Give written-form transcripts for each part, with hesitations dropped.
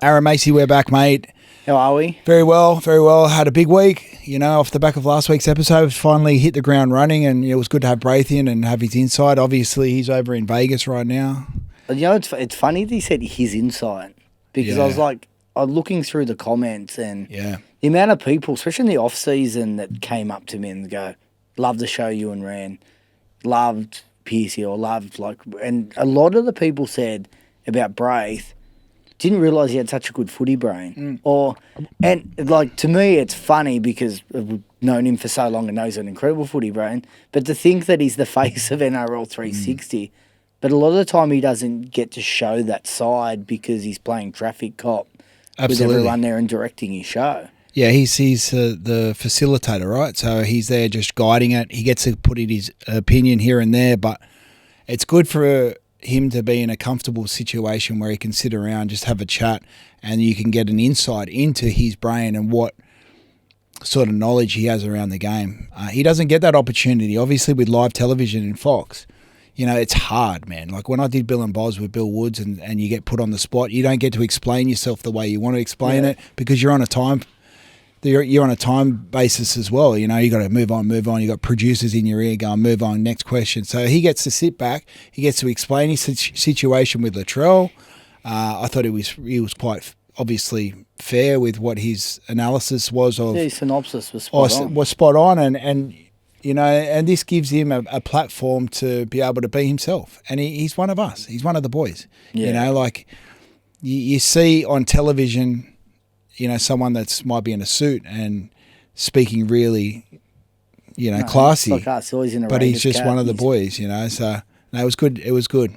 Aaron Macy, we're back, mate. How are we? Very well, very well. Had a big week, off the back of last week's episode. Finally hit the ground running, and it was good to have Braith in and have his insight. Obviously, he's over in Vegas right now. It's funny that he said his insight, because I was like, I'm looking through the comments and the amount of people, especially in the off-season, that came up to me and go, love the show you and Ran, loved Piercy, or loved, and a lot of the people said about Braith, didn't realise he had such a good footy brain. To me, it's funny because we've known him for so long and knows an incredible footy brain, but to think that he's the face of NRL 360, but a lot of the time he doesn't get to show that side because he's playing traffic cop with everyone there and directing his show. Yeah, he's the facilitator, right? So he's there just guiding it. He gets to put in his opinion here and there, but it's good for him to be in a comfortable situation where he can sit around, just have a chat, and you can get an insight into his brain and what sort of knowledge he has around the game. He doesn't get that opportunity, obviously, with live television in Fox. It's hard, man. Like when I did Bill and Boz with Bill Woods and you get put on the spot, you don't get to explain yourself the way you want to explain it because you're on a time basis as well. You got to move on. You got producers in your ear going, move on, next question. So he gets to sit back. He gets to explain his situation with Latrell. I thought he was quite obviously fair with what his analysis was of. Yeah, his synopsis was spot on. Was spot on, and this gives him a platform to be able to be himself. And he's one of us. He's one of the boys. Yeah. You see on television, someone that's might be in a suit and speaking really, classy. Like us, always in a but he's just one of the boys, So no, it was good. It was good.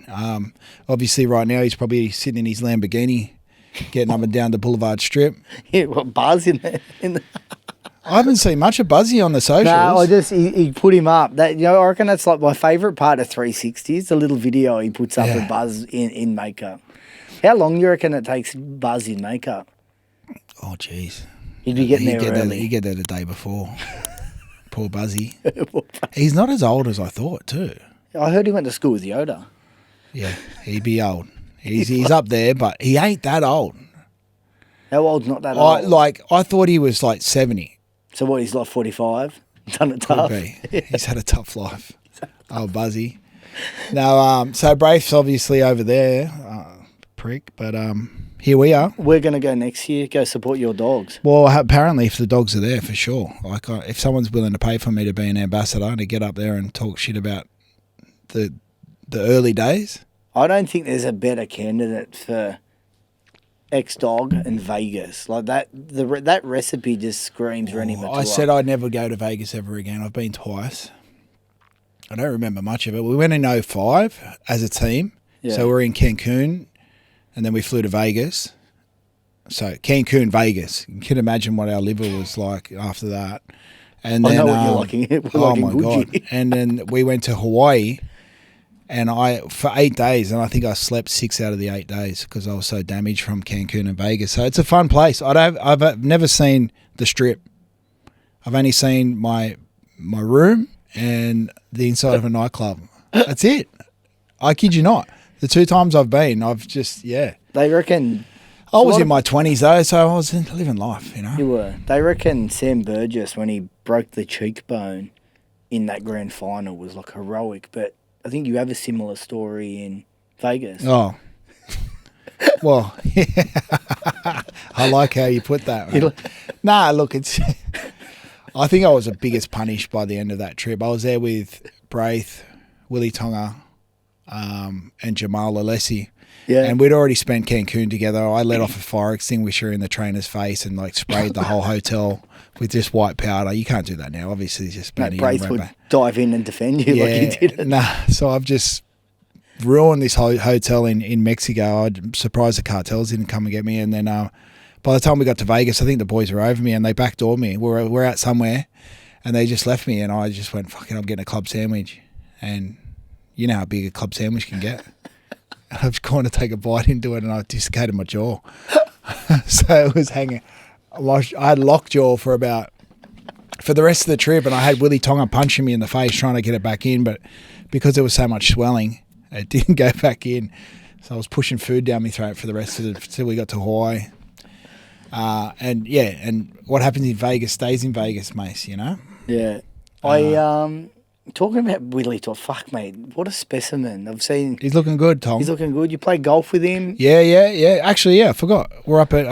Obviously, right now he's probably sitting in his Lamborghini, getting up and down the Boulevard Strip. Yeah, what Buzz in the I haven't seen much of Buzzy on the socials. No, he put him up. That I reckon that's like my favourite part of 360 is the little video he puts up of Buzz in makeup. How long do you reckon it takes Buzz in makeup? Oh, jeez. He'd be getting there early. He'd get there the day before. Poor Buzzy. He's not as old as I thought, too. I heard he went to school with Yoda. Yeah, he'd be old. He's up there, but he ain't that old. How old's not that old? I thought he was like 70. So what, he's like 45? Done it tough? Could be. He's had a tough life. Oh, Buzzy. No, so Braith's obviously over there, prick, but here we are. We're going to go next year, go support your dogs. Well, apparently if the dogs are there, for sure. If someone's willing to pay for me to be an ambassador and to get up there and talk shit about the early days. I don't think there's a better candidate for X-Dog and Vegas. Like that recipe just screams Reni Matua. I said I'd never go to Vegas ever again. I've been twice. I don't remember much of it. We went in 2005 as a team. Yeah. So we were in Cancun and then we flew to Vegas. So Cancun, Vegas. You can imagine what our liver was like after that. And then, I know what you're liking. Oh my God. And then we went to Hawaii. And for 8 days, and I think I slept 6 out of the 8 days because I was so damaged from Cancun and Vegas. So it's a fun place. I've never seen the Strip. I've only seen my room and the inside of a nightclub. That's it. I kid you not. The 2 times I've been, I've just They reckon. I was in my 20s though, so I was living life. You were. They reckon Sam Burgess, when he broke the cheekbone in that grand final, was like heroic, but. I think you have a similar story in Vegas. Oh. Well, I like how you put that. Look, I think I was the biggest punished by the end of that trip. I was there with Braith, Willie Tonga, and Jamal Alessi. Yeah. And we'd already spent Cancun together. I let off a fire extinguisher in the trainer's face and sprayed the whole hotel with just white powder. You can't do that now. Obviously, it's just bad. Braith would dive in and defend you like he did. So I've just ruined this hotel in Mexico. I'm surprised the cartels didn't come and get me. And then by the time we got to Vegas, I think the boys were over me and they backdoored me. We're out somewhere and they just left me and I just went, fuck it, I'm getting a club sandwich. And you know how big a club sandwich can get. I was going to take a bite into it and I dislocated my jaw. So it was hanging. I had lockjaw for the rest of the trip, and I had Willie Tonga punching me in the face trying to get it back in, but because there was so much swelling, it didn't go back in. So I was pushing food down my throat for the rest of it until we got to Hawaii. And what happens in Vegas stays in Vegas, Mace, you know? Yeah. Talking about Willie, fuck, mate, what a specimen. I've seen... He's looking good, Tom. He's looking good. You play golf with him? Yeah. Actually, I forgot. We're up at...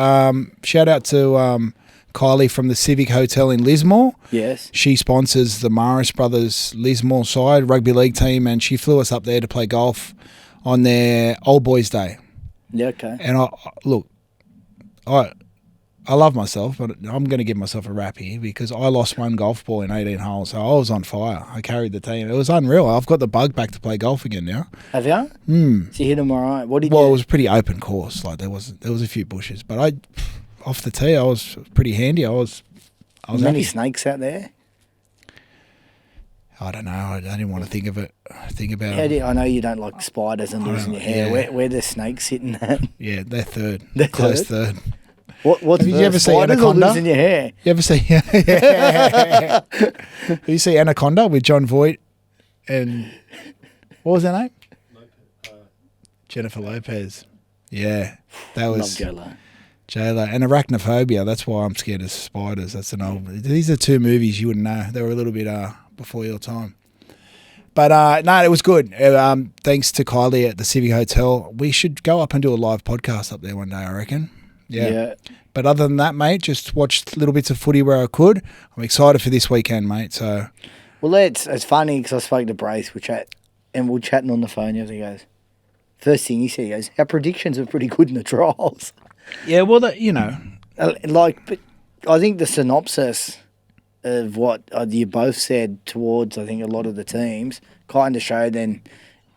shout out to Kylie from the Civic Hotel in Lismore. Yes. She sponsors the Morris Brothers Lismore side rugby league team, and she flew us up there to play golf on their Old Boys Day. Yeah, okay. And I love myself, but I'm going to give myself a rap here because I lost one golf ball in 18 holes, so I was on fire. I carried the team. It was unreal. I've got the bug back to play golf again now. Have you? So you hit them all right. What did Well, it was a pretty open course. Like there was a few bushes, but off the tee, I was pretty handy. I was many happy. snakes out there? I don't know. I didn't want to think about it. I know you don't like spiders and losing your hair. Yeah. Where the snakes sitting at? Yeah, they're third. They're close third. Have you ever seen Anaconda? Losing your hair? You ever see? You see Anaconda with John Voight and what was her name? Jennifer Lopez. Yeah, that was J-Lo. And Arachnophobia. That's why I'm scared of spiders. That's an old. These are two movies you wouldn't know. They were a little bit before your time. But no, it was good. Thanks to Kylie at the Civic Hotel. We should go up and do a live podcast up there one day, I reckon. Yeah. But other than that, mate, just watched little bits of footy where I could. I'm excited for this weekend, mate. So, well, it's funny because I spoke to Brace. We were chatting on the phone. He goes, first thing he said, he goes, our predictions are pretty good in the trials. Yeah, well, but I think the synopsis of what you both said towards, I think, a lot of the teams kind of showed then,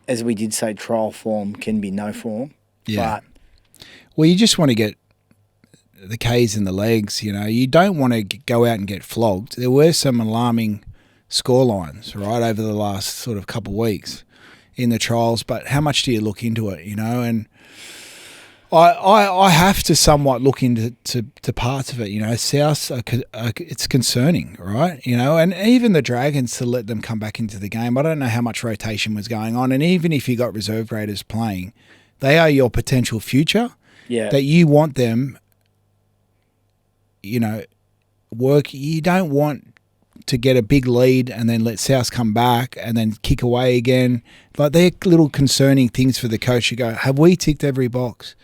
as we did say, trial form can be no form. Yeah. Well, you just want to get the K's in the legs, you know. You don't want to go out and get flogged. There were some alarming scorelines, right, over the last sort of couple of weeks in the trials, but how much do you look into it, you know? And I have to somewhat look into parts of it, you know. South, it's concerning, right? You know, and even the Dragons, to let them come back into the game, I don't know how much rotation was going on, and even if you got reserve graders playing, they are your potential future. Yeah. That you want them, you know, work. You don't want to get a big lead and then let South come back and then kick away again. Like, they're little concerning things for the coach. You go, have we ticked every box?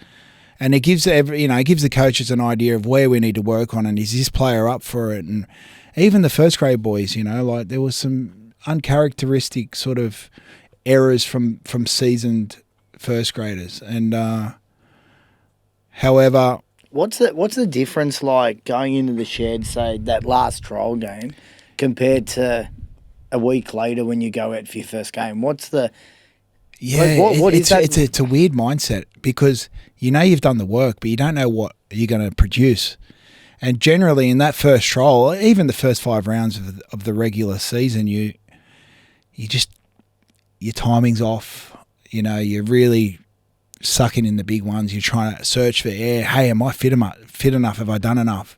And it gives the coaches an idea of where we need to work on, and is this player up for it? And even the first grade boys, you know, like there was some uncharacteristic sort of errors from seasoned first graders. And however, what's the difference like going into the shed, say that last trial game, compared to a week later when you go out for your first game? What's the It's a weird mindset because you know you've done the work, but you don't know what you're going to produce. And generally, in that first trial, even the first 5 rounds of the regular season, your timing's off. You know, you're really sucking in the big ones. You're trying to search for air. Hey, am I fit enough? Have I done enough?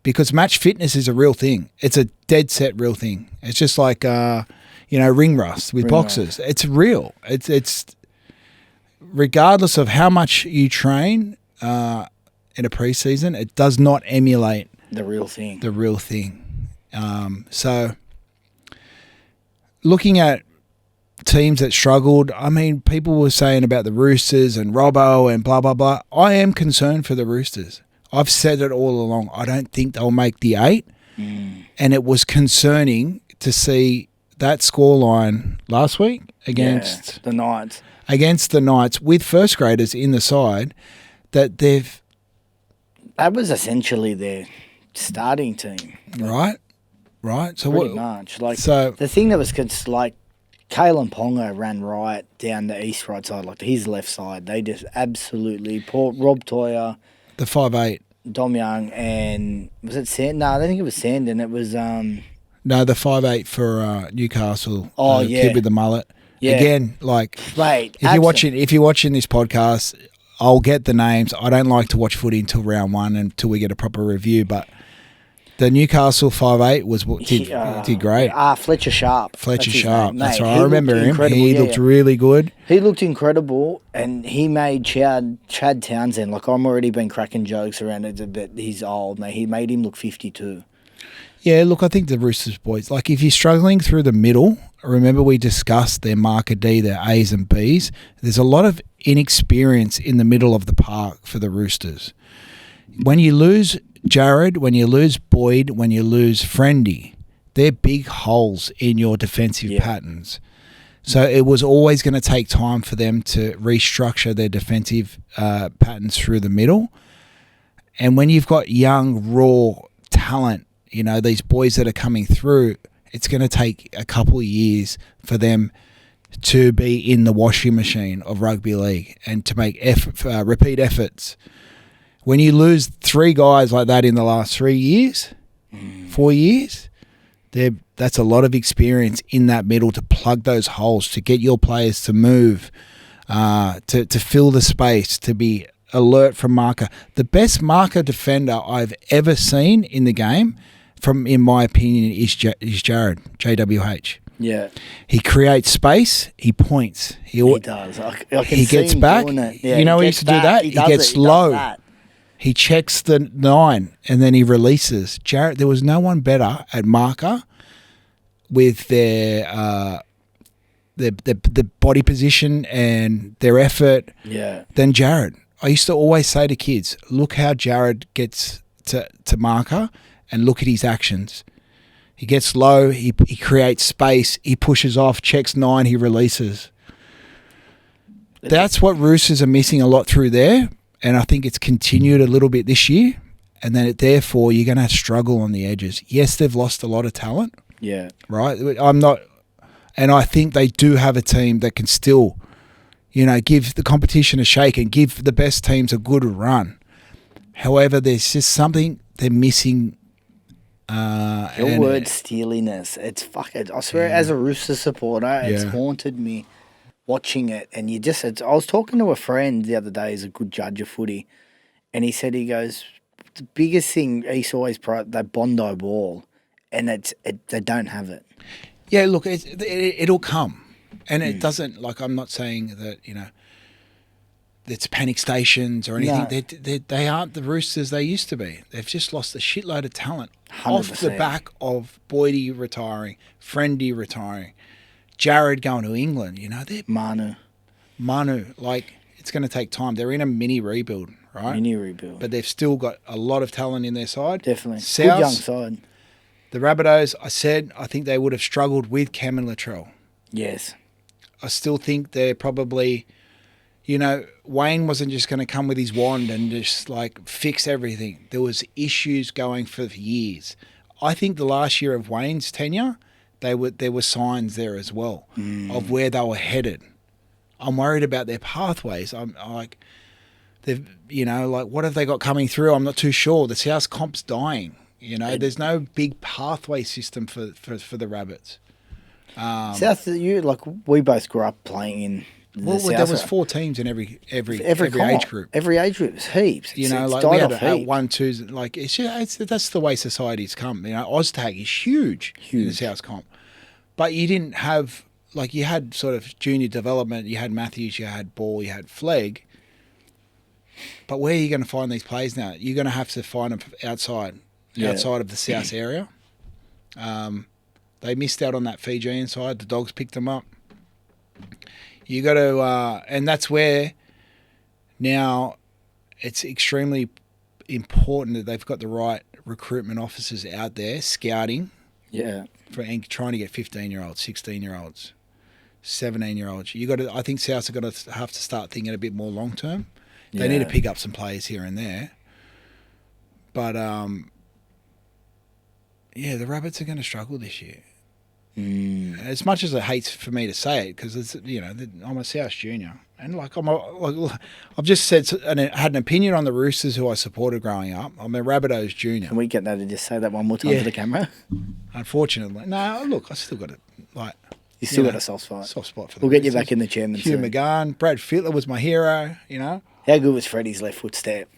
Because match fitness is a real thing. It's a dead set real thing. It's just like ring rust with boxers. It's real. It's regardless of how much you train in a preseason, it does not emulate the real thing. So looking at teams that struggled, I mean, people were saying about the Roosters and Robbo and blah, blah, blah. I am concerned for the Roosters. I've said it all along. I don't think they'll make the 8. And it was concerning to see that scoreline last week against the Knights. Against the Knights with first graders in the side, that was essentially their starting team. Right. So pretty much. The thing that was like Kalen Ponga ran right down the east right side, like his left side. They just absolutely Rob Toyer, the 5'8", Dom Young, and was it Sand? No, I don't think it was Sandon. It was no, the 5'8" for Newcastle. Oh kid with the mullet. Yeah. Again, like, mate, if you're watching this podcast, I'll get the names. I don't like to watch footy until round 1 until we get a proper review. But The Newcastle 5'8" did great. Fletcher Sharp. Fletcher Sharp. That's right. He I remember him. He looked really good. He looked incredible, and he made Chad Townsend. Like, I'm already been cracking jokes around it, but he's old, mate. He made him look 52. Yeah, look, I think the Roosters boys, like if you're struggling through the middle, remember we discussed their marker D, their A's and B's. There's a lot of inexperience in the middle of the park for the Roosters. When you lose Jared, when you lose Boyd, when you lose Friendy, they're big holes in your defensive patterns. So it was always going to take time for them to restructure their defensive patterns through the middle. And when you've got young, raw talent, you know, these boys that are coming through, it's going to take a couple of years for them to be in the washing machine of rugby league and to make repeat efforts. When you lose 3 guys like that in the last 3 years, 4 years, that's a lot of experience in that middle to plug those holes, to get your players to move, to fill the space, to be alert from marker. The best marker defender I've ever seen in the game, in my opinion, is Jared, JWH. Yeah. He creates space. He points. He does. I can he see gets him back. doing it. Yeah, you know, he used to do that. He gets low. He checks the 9 and then he releases. Jared, there was no one better at marker with their body position and their effort than Jared. I used to always say to kids, look how Jared gets to marker and look at his actions. He gets low, he creates space, he pushes off, checks 9, he releases. That's what Roosters are missing a lot through there, and I think it's continued a little bit this year, and then therefore you're going to struggle on the edges. Yes, they've lost a lot of talent. Yeah. Right? And I think they do have a team that can still, you know, give the competition a shake and give the best teams a good run. However, there's just something they're missing. Your word steeliness. It's fucking. I swear, as a Rooster supporter, it's haunted me watching it. And I was talking to a friend the other day, who's a good judge of footy, and he goes, the biggest thing he's always that Bondi Wall, and they don't have it. Yeah, look, it'll come, and it doesn't. Like, I'm not saying that, you know, it's panic stations or anything. No. They aren't the Roosters they used to be. They've just lost a shitload of talent 100%. Off the back of Boydie retiring, Friendy retiring, Jared going to England. You know, they're Manu. Like, it's going to take time. They're in a mini rebuild, right? Mini rebuild, but they've still got a lot of talent in their side. Definitely, South, good young side. The Rabbitohs, I think they would have struggled with Cam and Latrell. Yes. I still think they're probably, you know, Wayne wasn't just going to come with his wand and just like fix everything. There was issues going for years. I think the last year of Wayne's tenure, there were signs there as well of where they were headed. I'm worried about their pathways. I'm like, they've, you know, like what have they got coming through? I'm not too sure. The South comp's dying. You know, there's no big pathway system for the Rabbits. South, we both grew up playing in. There was 4 teams in every age group. Every age group is heaps. You know, like we had 1, 2. Like that's the way society's come. You know, OzTag is huge in the South Comp, but you didn't have, like, you had sort of junior development. You had Matthews, you had Ball, you had Flegg. But where are you going to find these players now? You're going to have to find them outside of the South area. They missed out on that Fijian side. The Dogs picked them up. You got to, and that's where now it's extremely important that they've got the right recruitment officers out there scouting. Yeah. And trying to get 15-year-olds, 16-year-olds, 17-year-olds. I think Souths are going to have to start thinking a bit more long term. They need to pick up some players here and there. But the Rabbits are going to struggle this year. As much as it hates for me to say it, because it's, you know, I'm a South junior, and like I've just said and had an opinion on the Roosters who I supported growing up. I'm a Rabbitohs junior. Can we get that to just say that one more time for the camera? Unfortunately, no. Look, I still got it. Like, you still got a soft spot. Soft spot for the We'll Roosters. Get you back in the chairman. Hugh McGahn, Brad Fittler was my hero. You know, how good was Freddie's left foot step?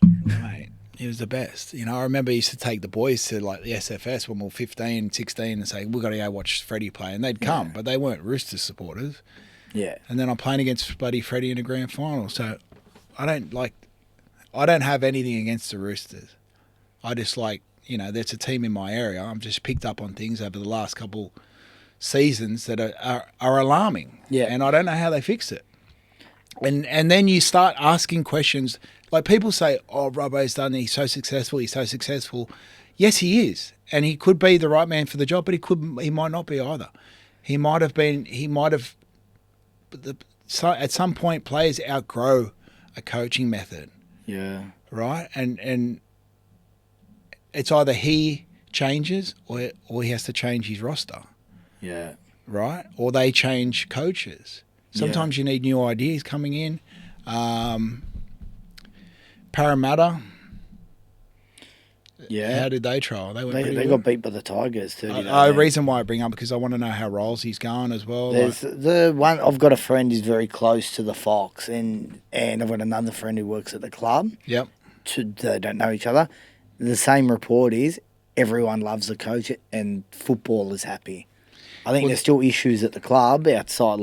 Mate, He was the best. You know, I remember he used to take the boys to like the SFS when we were 15, 16 and say, we've got to go watch Freddie play. And they'd come, but they weren't Roosters supporters. Yeah. And then I'm playing against bloody Freddie in a grand final. So I don't have anything against the Roosters. I just like, you know, there's a team in my area. I'm just picked up on things over the last couple seasons that are alarming. Yeah. And I don't know how they fix it. And then you start asking questions. Like people say, oh, Robbo's done it. He's so successful. Yes, he is. And he could be the right man for the job, but he might not be either. At some point, players outgrow a coaching method. Yeah. Right? And it's either he changes or he has to change his roster. Yeah. Right? Or they change coaches. Sometimes you need new ideas coming in. Parramatta. Yeah. How did they trial? They got beat by the Tigers too. The reason why I bring up because I want to know how Rolsey's going as well. There's the one I've got a friend who's very close to the Fox, and I've got another friend who works at the club. Yep. They don't know each other. The same report is everyone loves the coach and football is happy. I think there's still issues at the club outside,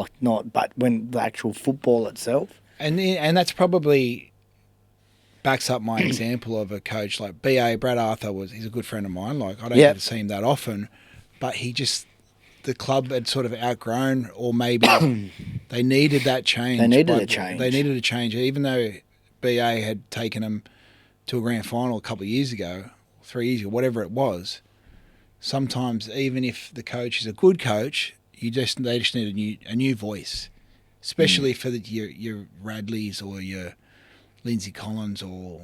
but when the actual football itself. And that's probably backs up my example of a coach like BA Brad Arthur he's a good friend of mine. Like I don't get to see him that often, but the club had sort of outgrown, or maybe they needed that change. They needed a change, even though BA had taken them to a grand final a couple of years ago, 3 years ago, whatever it was. Sometimes even if the coach is a good coach, they just need a new voice, especially for your Radleys or your Lindsay Collins or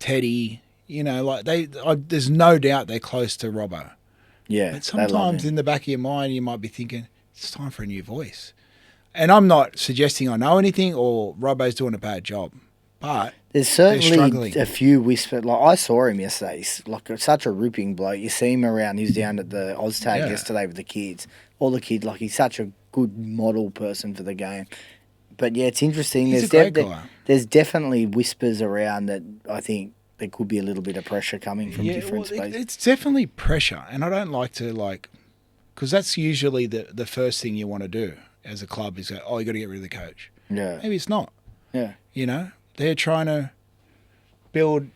Teddy. You know, like there's no doubt they're close to Robbo. Yeah. But sometimes in the back of your mind, you might be thinking it's time for a new voice. And I'm not suggesting I know anything or Robbo's doing a bad job, but there's certainly a few whispers. Like I saw him yesterday. He's like such a ripping bloke. You see him around. He was down at the Oztag yesterday with the kids. All the kids, like he's such a good model person for the game. But yeah, it's interesting. He's a great guy. There's definitely whispers around that I think there could be a little bit of pressure coming from different spaces. It's definitely pressure, and I don't like to because that's usually the first thing you want to do as a club is go, oh, you got to get rid of the coach. Yeah. Maybe it's not. Yeah. You know, they're trying to build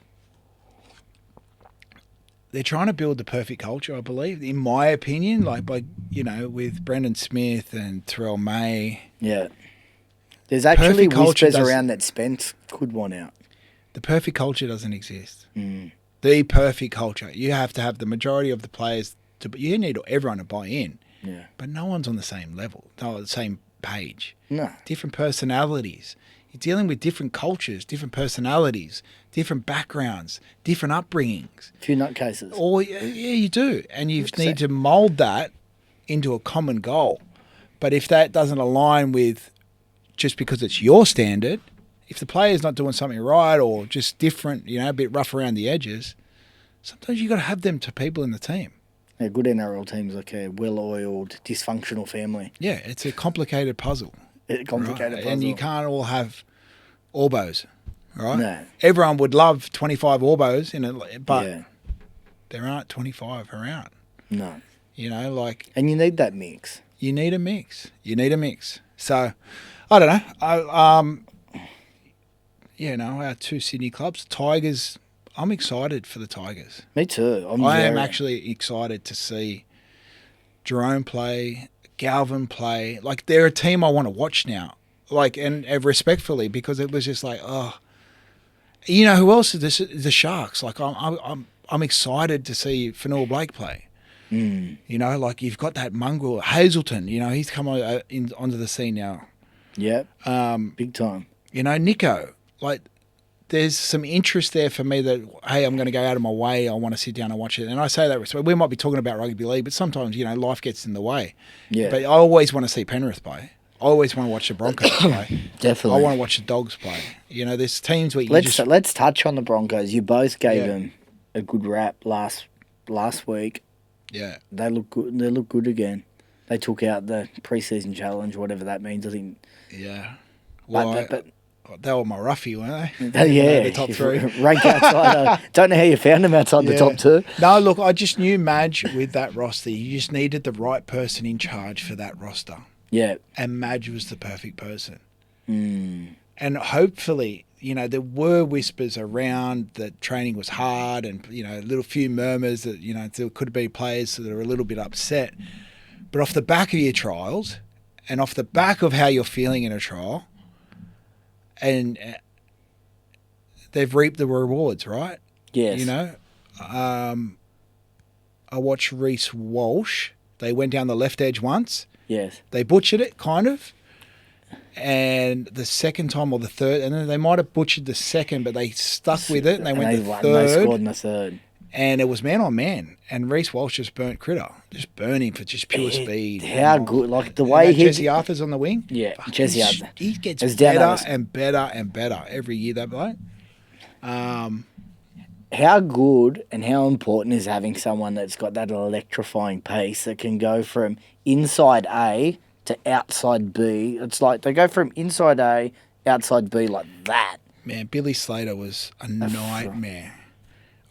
the perfect culture, I believe, in my opinion, with Brendan Smith and Terrell May. Yeah. There's actually whispers around that Spence could want out. The perfect culture doesn't exist. Mm. The perfect culture. You have to have the majority of the players you need everyone to buy in. Yeah. But no one's on the same level, no, the same page. No. Different personalities. You're dealing with different cultures, different personalities, different backgrounds, different upbringings. A few nutcases. Yeah, you do. And you 100%. need to mould that into a common goal. But if that doesn't align with just because it's your standard, if the player's not doing something right or just different, a bit rough around the edges, sometimes you got to have them to people in the team. Yeah, good NRL teams like a well-oiled, dysfunctional family. Yeah, it's a complicated puzzle. Puzzle. And you can't all have Orbos, right? No. Everyone would love 25 Orbos, but there aren't 25 around. No. And you need that mix. You need a mix. So, I don't know. Our two Sydney clubs, Tigers. I'm excited for the Tigers. Me too. I am actually excited to see Jerome play, Galvin play. Like they're a team I want to watch now. And respectfully, because it was just like, oh, who else is this? The Sharks. Like I'm excited to see Fanua Blake play. Mm. You've got that mongrel Hazelton. He's come onto the scene now. Yep. Big time. Nico. There's some interest there for me that, hey, I'm going to go out of my way. I want to sit down and watch it. And I say that, we might be talking about rugby league, but sometimes, life gets in the way. Yeah. But I always want to see Penrith play. I always want to watch the Broncos play. Definitely. I want to watch the Dogs play. There's teams where Let's touch on the Broncos. You both gave them a good rap last week. Yeah. They look good. They look good again. They took out the preseason challenge, whatever that means. I think. Yeah. Well, but They were my roughie, weren't they? Yeah, the top three. Rank outside. Don't know how you found them outside the top two. No, look, I just knew Madge with that roster. You just needed the right person in charge for that roster. Yeah. And Madge was the perfect person. Mm. And hopefully, there were whispers around that training was hard and, a little few murmurs that, there could be players that are a little bit upset. But off the back of your trials and off the back of how you're feeling in a trial, and they've reaped the rewards, right? Yes. I watched Reece Walsh. They went down the left edge once. Yes. They butchered it, kind of. And the second time or the third, and then they might have butchered the second, but they stuck with it and they went the third. They scored in the third. And it was man on man. And Reece Walsh just burnt Critter. Just burning for just pure speed. How good. Like the way Jesse Arthur's on the wing. Yeah, Jesse Arthur. He gets better and better and better every year, that bloke. How good and how important is having someone that's got that electrifying pace that can go from inside A to outside B. It's like they go from inside A, outside B like that. Man, Billy Slater was a nightmare.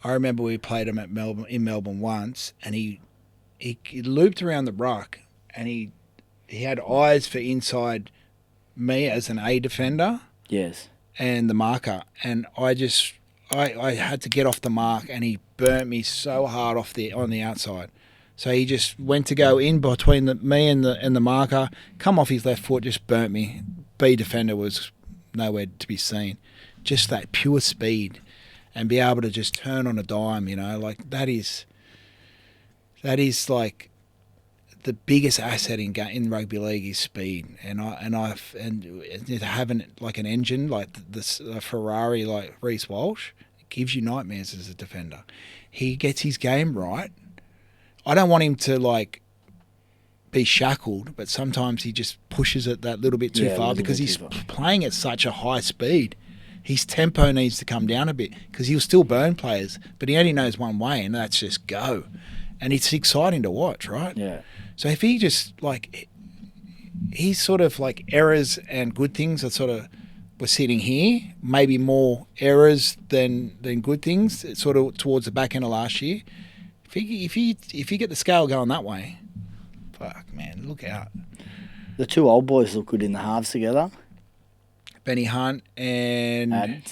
I remember we played him in Melbourne once, and he looped around the ruck, and he had eyes for inside me as an A defender. Yes. And the marker, and I had to get off the mark, and he burnt me so hard on the outside. So he just went to go in between me and the marker, come off his left foot, just burnt me. B defender was nowhere to be seen. Just that pure speed, and be able to just turn on a dime. Like that is like the biggest asset in rugby league is speed, and having like an engine like a Ferrari like Reece Walsh, it gives you nightmares as a defender. He gets his game right. I don't want him to like be shackled, but sometimes he just pushes it that little bit too far because he's playing at such a high speed. His tempo needs to come down a bit because he'll still burn players, but he only knows one way, and that's just go. And it's exciting to watch, right? Yeah. So if he just like, he's sort of like errors and good things are sort of were sitting here, maybe more errors than good things, sort of towards the back end of last year. If you get the scale going that way, fuck man, look out. The two old boys look good in the halves together. Benny Hunt and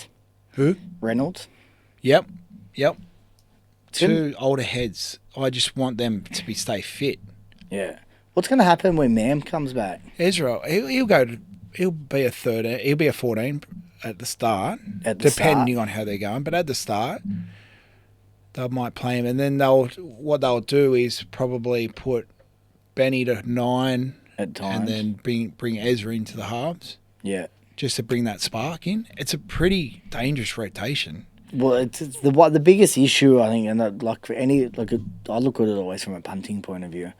who? Reynolds. Yep. Two older heads. I just want them to stay fit. Yeah. What's going to happen when Mam comes back? Ezra, he'll be a 13. He'll be a 14 at the start, depending on how they're going. But at the start, they might play him, and then what they'll do is probably put Benny to 9 at times, and then bring Ezra into the halves. Yeah. Just to bring that spark in. It's a pretty dangerous rotation. Well, it's the biggest issue, I think, and I look at it always from a punting point of view,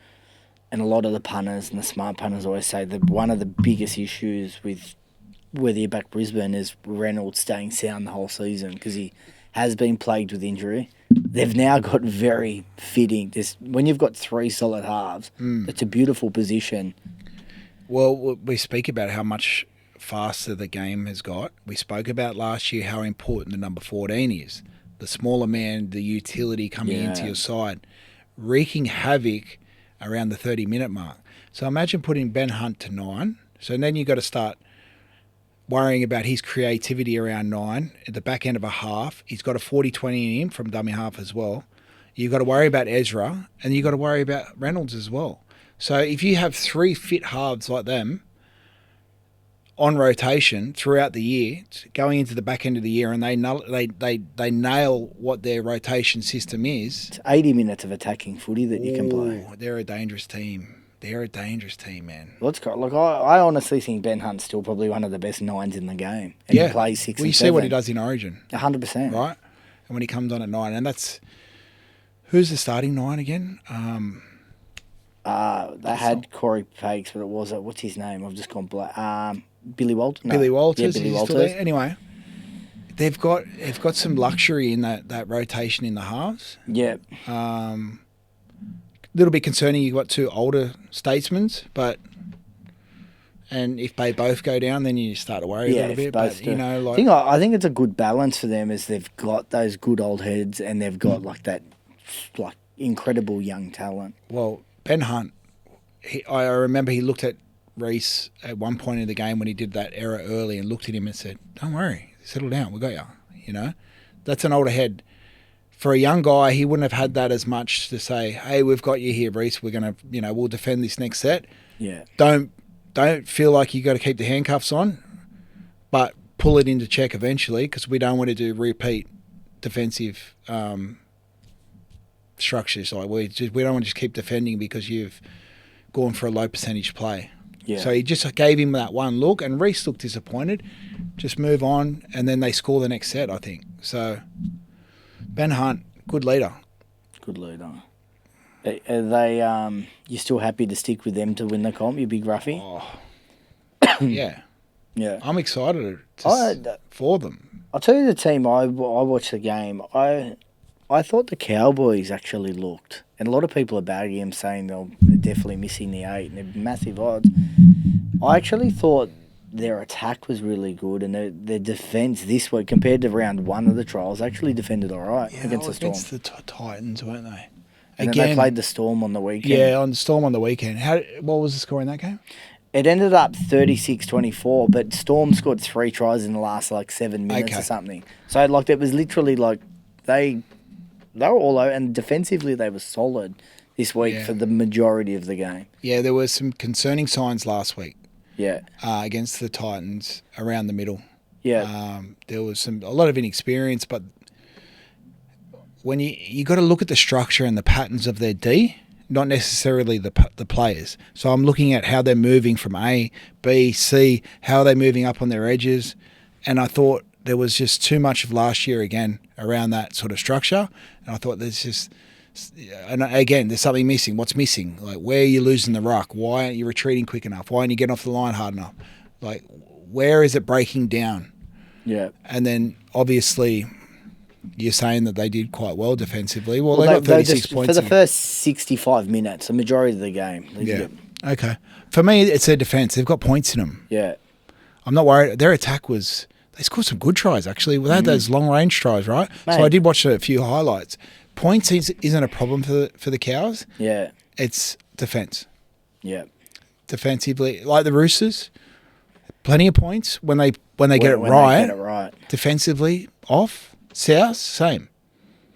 and a lot of the punters and the smart punters always say that one of the biggest issues with whether you back Brisbane is Reynolds staying sound the whole season because he has been plagued with injury. They've now got very fitting. When you've got three solid halves, it's a beautiful position. Well, we speak about how much faster the game has got. We spoke about last year how important the number 14 is. The smaller man, the utility coming into your side, wreaking havoc around the 30-minute mark. So imagine putting Ben Hunt to 9. So then you've got to start worrying about his creativity around 9 at the back end of a half. He's got a 40-20 in him from dummy half as well. You've got to worry about Ezra, and you've got to worry about Reynolds as well. So if you have 3 fit halves like them on rotation throughout the year, going into the back end of the year, and they nail what their rotation system is. It's 80 minutes of attacking footy that you can play. They're a dangerous team. They're a dangerous team, man. Let's go. Look, I honestly think Ben Hunt's still probably one of the best 9s in the game. And he plays 6 and 7. You see what he does in Origin. 100%. Right? And when he comes on at 9, and that's... Who's the starting 9 again? They had Corey Pakes, but it was... what's his name? I've just gone blank. Billy Walters? No. Billy Walters. Yeah, Billy Walters. Anyway, they've got some luxury in that rotation in the halves. Yeah. Little bit concerning you've got 2 older statesmen, but And if they both go down, then you start to worry a little bit. But, I think it's a good balance for them as they've got those good old heads and they've got that incredible young talent. Well, Ben Hunt, I remember he looked at Reece at one point in the game when he did that error early and looked at him and said, "Don't worry, settle down, we got you." That's an older head. For a young guy, he wouldn't have had that as much to say, "Hey, we've got you here, Reece. We're gonna, we'll defend this next set." Yeah. Don't feel like you got to keep the handcuffs on, but pull it into check eventually because we don't want to do repeat defensive structures. Like we don't want to just keep defending because you've gone for a low percentage play. Yeah. So he just gave him that one look, and Reece looked disappointed. Just move on, and then they score the next set, I think. So Ben Hunt, good leader. Good leader. Are they? You still happy to stick with them to win the comp? You big roughy? Oh, yeah. Yeah. I'm excited for them. I'll tell you the team. I watched the game. I thought the Cowboys actually looked, and a lot of people are bagging them, saying they're definitely missing the 8 and they're massive odds. I actually thought their attack was really good, and their defence this week compared to round 1 of the trials actually defended all right against the Storm. Against the Titans, weren't they? And then they played the Storm on the weekend. Yeah, on the Storm on the weekend. What was the score in that game? It ended up 36-24, but Storm scored 3 tries in the last 7 minutes or something. So it was literally they were all out, and defensively they were solid this week for the majority of the game. Yeah, there were some concerning signs last week. Yeah, against the Titans around the middle. Yeah, there was a lot of inexperience, but when you got to look at the structure and the patterns of their D, not necessarily the players. So I'm looking at how they're moving from A, B, C, how are they moving up on their edges, and I thought there was just too much of last year again around that sort of structure, and I thought there's something missing. What's missing? Where are you losing the ruck? Why aren't you retreating quick enough? Why aren't you getting off the line hard enough? Where is it breaking down? Yeah. And then obviously you're saying that they did quite well defensively. Well, they got 36 points. For the first 65 minutes, the majority of the game. Okay. For me, it's their defence. They've got points in them. Yeah. I'm not worried. Their attack was... They scored some good tries, actually. They had those long-range tries, right? Mate. So I did watch a few highlights. Points isn't a problem for the Cows. Yeah. It's defence. Yeah. Defensively, like the Roosters, plenty of points when they get it right. Defensively, off. South, same.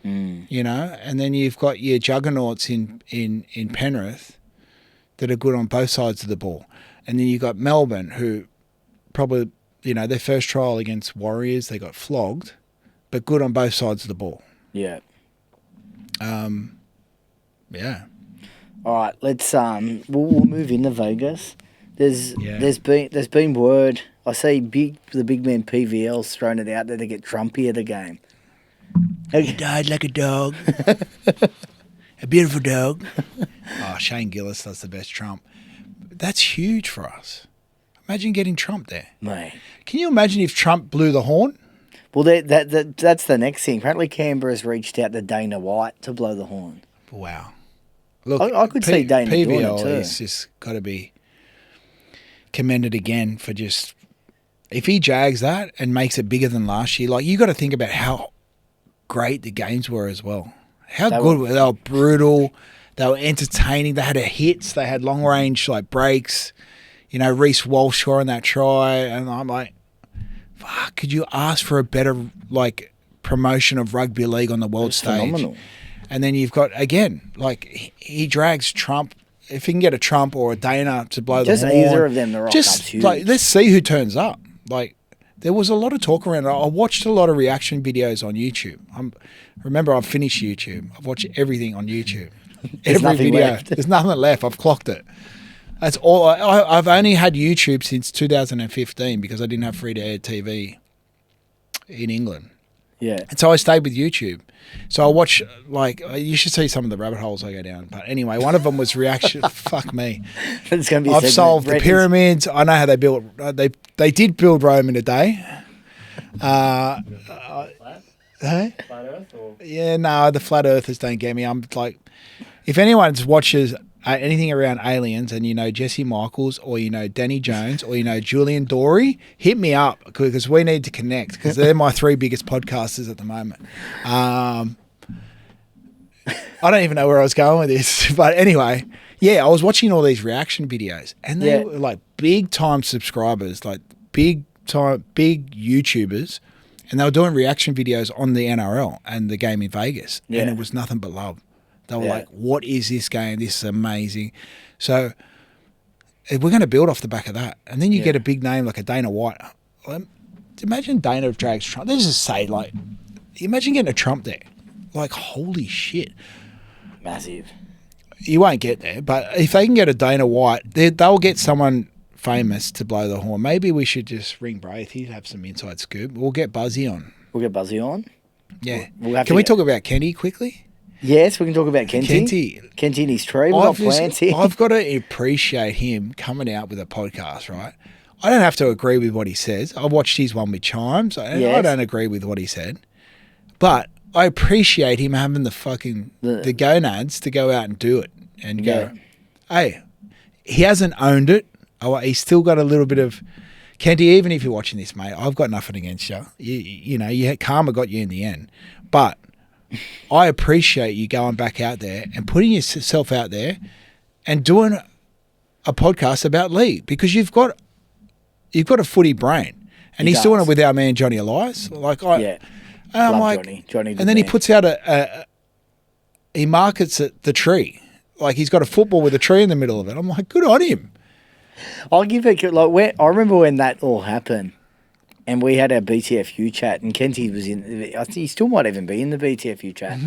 And then you've got your juggernauts in Penrith that are good on both sides of the ball. And then you've got Melbourne, who probably, their first trial against Warriors, they got flogged, but good on both sides of the ball. Yeah. Yeah. All right, let's we'll move into Vegas. There's been word. I see the big man PVL's thrown it out there to get Trumpy at the game. He died like a dog. A beautiful dog. Shane Gillis does the best Trump. That's huge for us. Imagine getting Trump there. Mate. Can you imagine if Trump blew the horn? Well, that's the next thing. Apparently Canberra's reached out to Dana White to blow the horn. Wow. Look, I could see Dana doing it too. PVL is just got to be commended again for just... If he jags that and makes it bigger than last year, you got to think about how great the games were as well. They were brutal. They were entertaining. They had hits. They had long range breaks. Reece Walsh scoring that try, and I'm like, fuck, could you ask for a better promotion of rugby league on the world stage? Phenomenal. And then you've got again, he drags Trump. If he can get a Trump or a Dana to blow the horn, either of them, the rock just huge. Let's see who turns up. There was a lot of talk around it. I watched a lot of reaction videos on YouTube. Remember, I've finished YouTube. I've watched everything on YouTube. Every video. Left. There's nothing left. I've clocked it. That's all. I've only had YouTube since 2015 because I didn't have free-to-air TV in England. Yeah. And so I stayed with YouTube. So I watch, you should see some of the rabbit holes I go down. But anyway, one of them was reaction. Fuck me. It's going to be I've solved the pyramids. I know how they built. They did build Rome in a day. Flat? Hey? Flat Earth? Or? Yeah, no, the flat earthers don't get me. I'm if anyone watches anything around aliens and you know Jesse Michaels or you know Danny Jones or you know Julian Dorey, hit me up because we need to connect because they're my 3 biggest podcasters at the moment. I don't even know where I was going with this, but anyway, yeah, I was watching all these reaction videos and they were like big time subscribers, like big YouTubers, and they were doing reaction videos on the NRL and the game in Vegas, and it was nothing but love. They were like, what is this game? This is amazing. So we're going to build off the back of that. And then you get a big name like a Dana White. Imagine Dana drags Trump. Let's just say, like, imagine getting a Trump there. Like, holy shit. Massive. You won't get there. But if they can get a Dana White, they'll get someone famous to blow the horn. Maybe we should just ring Braith. He'd have some inside scoop. We'll get Buzzy on. Yeah. Can we talk about Kenny quickly? Yes, we can talk about Kenty and his tree. We've got plans here. I've got to appreciate him coming out with a podcast, right? I don't have to agree with what he says. I watched his one with Chimes. I don't agree with what he said. But I appreciate him having the gonads to go out and do it and go, hey, he hasn't owned it. He's still got a little bit of... Kenty, even if you're watching this, mate, I've got nothing against you. You know, karma got you in the end. But... I appreciate you going back out there and putting yourself out there and doing a podcast about Lee because you've got a footy brain and he's doing it with our man Johnny Elias. Like and I'm like, Johnny, and then he puts out he markets it the tree like he's got a football with a tree in the middle of it. I'm like, good on him. I'll give it I remember when that all happened. And we had our BTFU chat, and Kenty was in. I think he still might even be in the BTFU chat,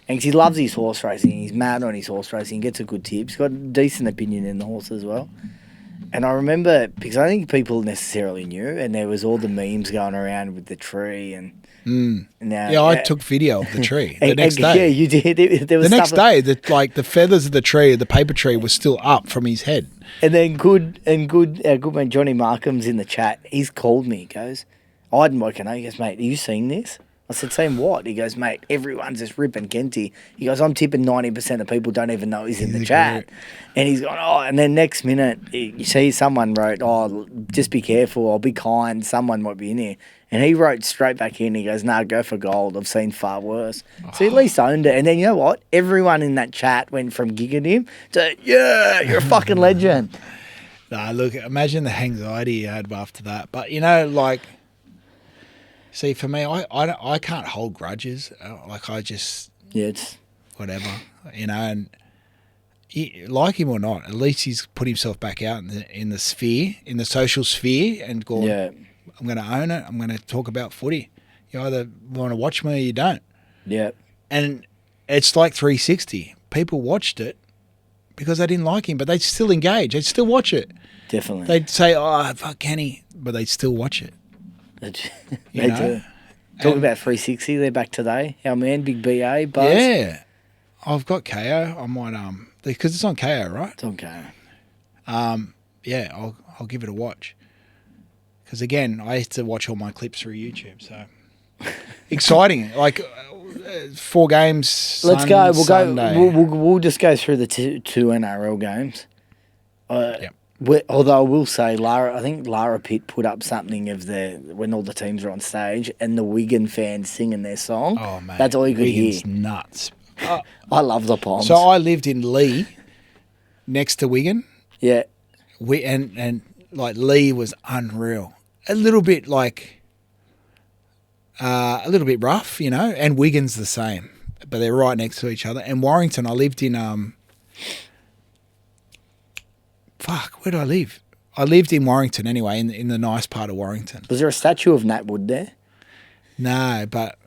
and cause he loves his horse racing. He's mad on his horse racing. Gets a good tip. He's got a decent opinion in the horse as well. And I remember because I think people necessarily knew, and there was all the memes going around with the tree and. Now, I took video of the tree the next day. Yeah, you did. There was the next day, the feathers of the tree, the paper tree, was still up from his head. And then our good man Johnny Markham's in the chat. He's called me. He goes, I hadn't woken up. He goes, mate, are you seeing this? I said, seen what? He goes, mate, everyone's just ripping Kenty. He goes, I'm tipping 90% of people don't even know he's in the chat. Great. And he's gone, and then next minute, you see someone wrote, just be careful, I'll be kind, someone might be in here. And he wrote straight back in, he goes, go for gold, I've seen far worse. So he at least owned it. And then you know what? Everyone in that chat went from gigging him to, yeah, you're a fucking legend. Nah, look, imagine the anxiety he had after that. But, you know, like... See, for me, I can't hold grudges. I just... Yeah, it's... Whatever, you know, and like him or not, at least he's put himself back out in the sphere, in the social sphere and gone, I'm going to own it. I'm going to talk about footy. You either want to watch me or you don't. Yeah. And it's like 360. People watched it because they didn't like him, but they'd still engage. They'd still watch it. Definitely. They'd say, fuck Kenny, but they'd still watch it. They do. Talking about 360, they're back today. Our man, Big BA, Buzz. Yeah. I've got KO. I might, because it's on KO, right? It's on KO. Yeah, I'll give it a watch. Because again, I used to watch all my clips through YouTube, so exciting. Like 4 games. Let's go. We'll just go through the two NRL games. Yep. Although I will say, I think Lara Pitt put up something of when all the teams are on stage and the Wigan fans singing their song. Oh man, that's all you could Wigan's hear. Nuts. I love the Poms. So I lived in Lee, next to Wigan. Yeah. And like Lee was unreal. A little bit rough, you know. And Wigan's the same, but they're right next to each other. And Warrington, I lived in where did I live? I lived in Warrington anyway, in the nice part of Warrington. Was there a statue of Nat Wood there? No, but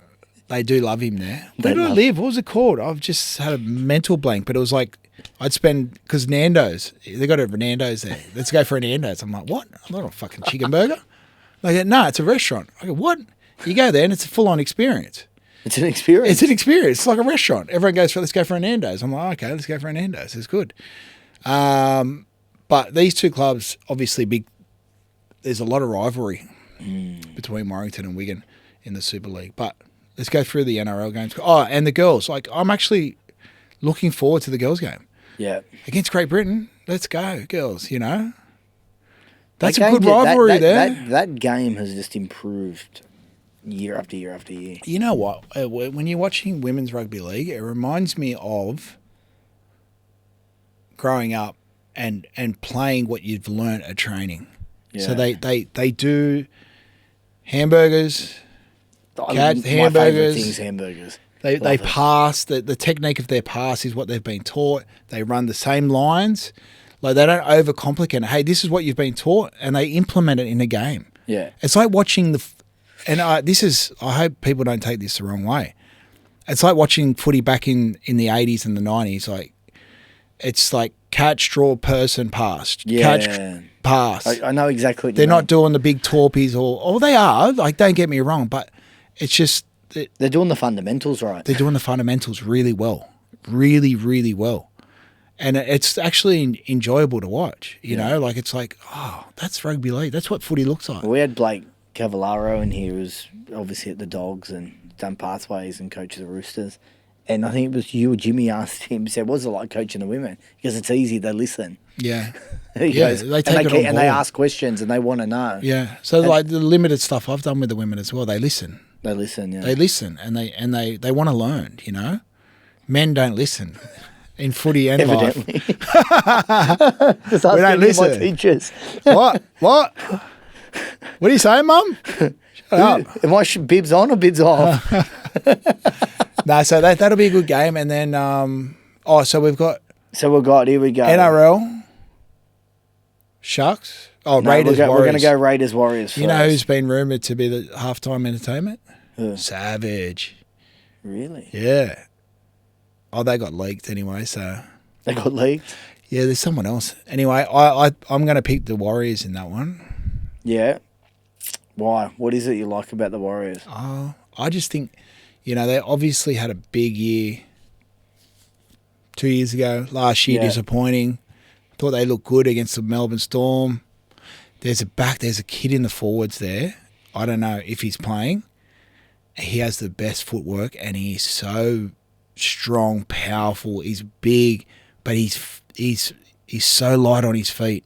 they do love him there. Where did I live? What was it called? I've just had a mental blank, but it was like I'd spend, because Nando's, they got a Nando's there. Let's go for a Nando's. I'm like, what? I'm not a fucking chicken burger. They go, no, it's a restaurant. I go, what? You go there and it's a full-on experience. It's an experience? It's an experience. It's like a restaurant. Everyone goes, let's go for a Nando's. I'm like, okay, let's go for a Nando's. It's good. But these two clubs, obviously big, there's a lot of rivalry between Warrington and Wigan in the Super League. But let's go through the NRL games. Oh, and the girls. Like, I'm actually looking forward to the girls game. Yeah. Against Great Britain, let's go, girls, you know. That's a good rivalry there. That game has just improved year after year after year. You know what? When you're watching women's rugby league, it reminds me of growing up and playing what you've learnt at training. Yeah. So they do hamburgers, hamburgers. My favourite thing is hamburgers. They pass, the technique of their pass is what they've been taught. They run the same lines. Like, they don't overcomplicate it. Hey, this is what you've been taught, and they implement it in a game. Yeah. It's like watching I hope people don't take this the wrong way. It's like watching footy back in the 80s and the 90s. Like, it's like catch, draw, person, pass. Yeah. Catch, pass. I know exactly what They're not doing the big torpies or they are. Like, don't get me wrong, but it's just... They're doing the fundamentals right. They're doing the fundamentals really well. Really, really well. And it's actually enjoyable to watch, you know? Like, it's like, oh, that's rugby league. That's what footy looks like. We had Blake Cavallaro, and he was obviously at the Dogs and done pathways and coached the Roosters. And I think it was you or Jimmy asked him, said, what's it like coaching the women? Because it's easy, they listen. Yeah. He goes, they take it on board. And they ask questions and they want to know. Yeah. So, like, the limited stuff I've done with the women as well, they listen. They listen, yeah. They listen, and they want to learn, you know? Men don't listen. In footy and Evidently. life. Just ask we don't listen. My teachers. What? What are you saying, Mum? Shut up. Am I bibs on or bibs off? No, so that'll be a good game. And then, so we've got... here we go. NRL, Sharks. Oh, no, Raiders, Warriors. We're going to go Raiders, Warriors first. You know who's been rumoured to be the halftime entertainment? Who? Savage. Really? Yeah. Oh, they got leaked anyway, so... They got leaked? Yeah, there's someone else. Anyway, I'm going to pick the Warriors in that one. Yeah. Why? What is it you like about the Warriors? I just think, you know, they obviously had a big year 2 years ago. Last year, disappointing. Thought they looked good against the Melbourne Storm. There's a kid in the forwards there. I don't know if he's playing. He has the best footwork, and he's so strong, powerful. He's big, but he's so light on his feet.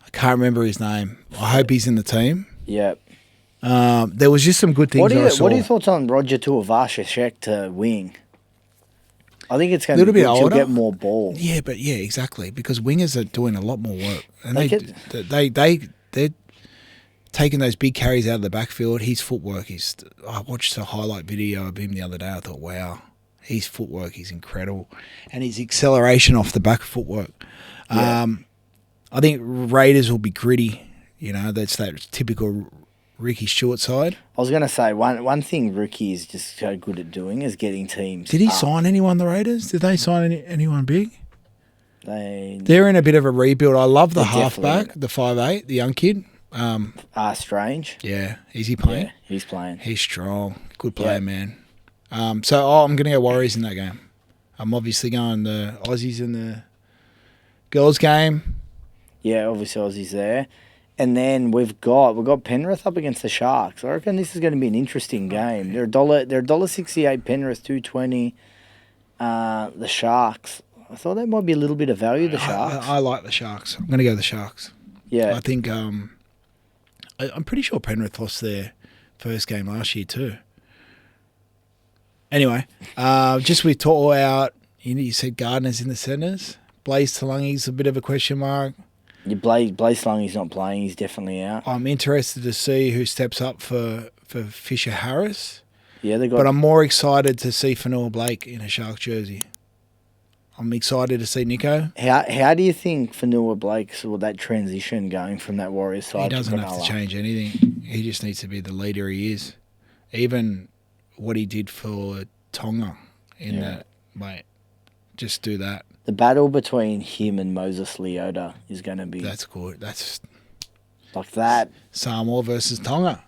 I can't remember his name. I hope he's in the team. Yeah. There was just some good things I saw. What are your thoughts on Roger Tuivasa-Sheck to wing? I think it's going to be older. Get more ball. Yeah, exactly, because wingers are doing a lot more work, and they're taking those big carries out of the backfield. His footwork is. I watched a highlight video of him the other day. I thought, wow, his footwork is incredible, and his acceleration off the back footwork. Yeah. I think Raiders will be gritty. You know, that's that typical Ricky Stewart side. I was going to say, one thing Ricky is just so good at doing is getting teams. Did he sign anyone, the Raiders? Did they sign anyone big? They're in a bit of a rebuild. I love the halfback, the 5'8", the young kid. Strange. Yeah. Is he playing? Yeah, he's playing. He's strong. Good player, man. I'm going to go Warriors in that game. I'm obviously going the Aussies in the girls' game. Yeah, obviously Aussies there. And then we've got Penrith up against the Sharks. I reckon this is going to be an interesting game. They're $1.68 Penrith, $2.20 the Sharks. I thought that might be a little bit of value, the Sharks. I like the Sharks. I'm going to go the Sharks. Yeah. I think I'm pretty sure Penrith lost their first game last year too. Anyway, just we talk out, you said Gardner's in the centres. Blaze Talangi's a bit of a question mark. Blaze Talangi's not playing. He's definitely out. I'm interested to see who steps up for Fisher Harris. Yeah, but I'm more excited to see Fanua Blake in a Shark jersey. I'm excited to see Nico. How do you think Fanua Blake saw that transition going from that Warriors side? He doesn't have to change anything. He just needs to be the leader he is. Even what he did for Tonga in that, mate, just do that. The battle between him and Moses Leota is going to be... That's good. That's... Like that. Samoa versus Tonga.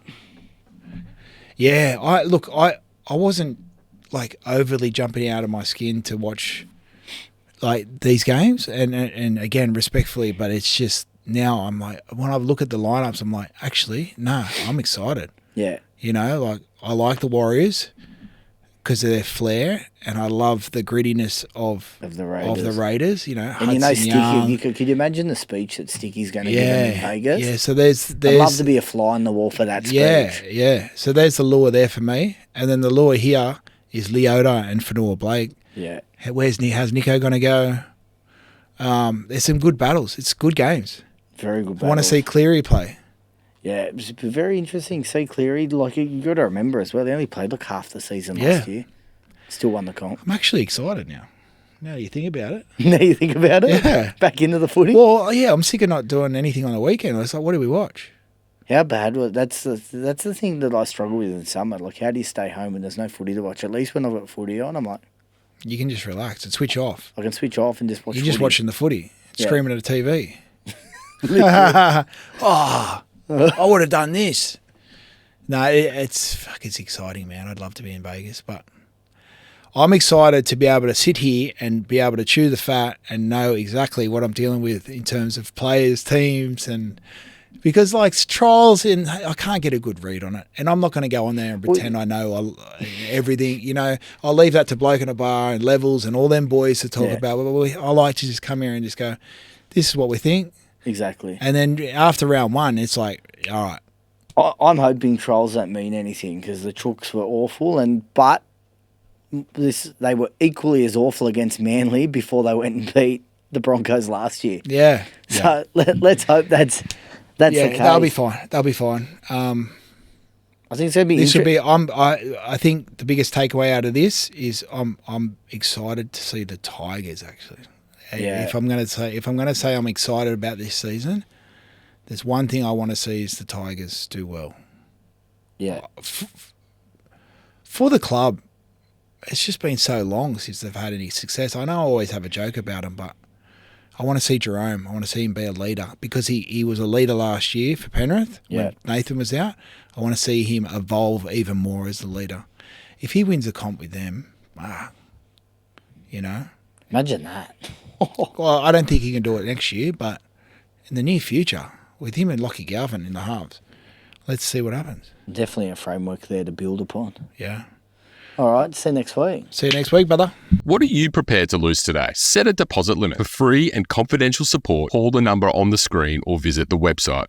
Yeah, I wasn't, like, overly jumping out of my skin to watch, like, these games. And again, respectfully, but it's just... Now I'm like... When I look at the lineups, I'm like, actually, I'm excited. Yeah. You know, like, I like the Warriors. because of their flair, and I love the grittiness of the Raiders. You know, and Hudson you know, Sticky. Young. Could you imagine the speech that Sticky's going to give in Vegas? Yeah. So there's I'd love to be a fly on the wall for that speech. Yeah. So there's the lure there for me, and then the lure here is Leota and Fanua Blake. Yeah. How's Nico going to go? There's some good battles. It's good games. Very good battles. I want to see Cleary play. Yeah, it was very interesting to see Cleary. Like, you got to remember as well, they only played like half the season last year. Still won the comp. I'm actually excited now. Now you think about it. Now you think about it? Yeah. Back into the footy? Well, yeah, I'm sick of not doing anything on the weekend. It's like, what do we watch? How bad was that's the thing that I struggle with in summer. Like, how do you stay home when there's no footy to watch? At least when I've got footy on, I'm like, you can just relax and switch off. I can switch off and just watch. You're just watching the footy, screaming at the TV. I would have done this. No, it's exciting, man. I'd love to be in Vegas, but I'm excited to be able to sit here and be able to chew the fat and know exactly what I'm dealing with in terms of players, teams, and because like trials, I can't get a good read on it, and I'm not going to go on there and pretend I know everything. You know, I'll leave that to Bloke in a Bar and Levels and all them boys to talk about. I like to just come here and just go, this is what we think. Exactly. And then after round one, it's like, all right. I'm hoping trials don't mean anything because the Chooks were awful, but they were equally as awful against Manly before they went and beat the Broncos last year. Yeah. So let's hope that's the case. They'll be fine. They'll be fine. I think it's going to be. This would be. I think the biggest takeaway out of this is I'm excited to see the Tigers actually. Yeah. If I'm going to say I'm excited about this season, there's one thing I want to see is the Tigers do well. Yeah. For the club, it's just been so long since they've had any success. I know I always have a joke about them, but I want to see Jerome. I want to see him be a leader because he was a leader last year for Penrith when Nathan was out. I want to see him evolve even more as a leader. If he wins a comp with them, you know. Imagine that. Well, I don't think he can do it next year, but in the near future, with him and Lockie Galvin in the halves, let's see what happens. Definitely a framework there to build upon. Yeah. All right, see you next week. See you next week, brother. What are you prepared to lose today? Set a deposit limit. For free and confidential support, call the number on the screen or visit the website.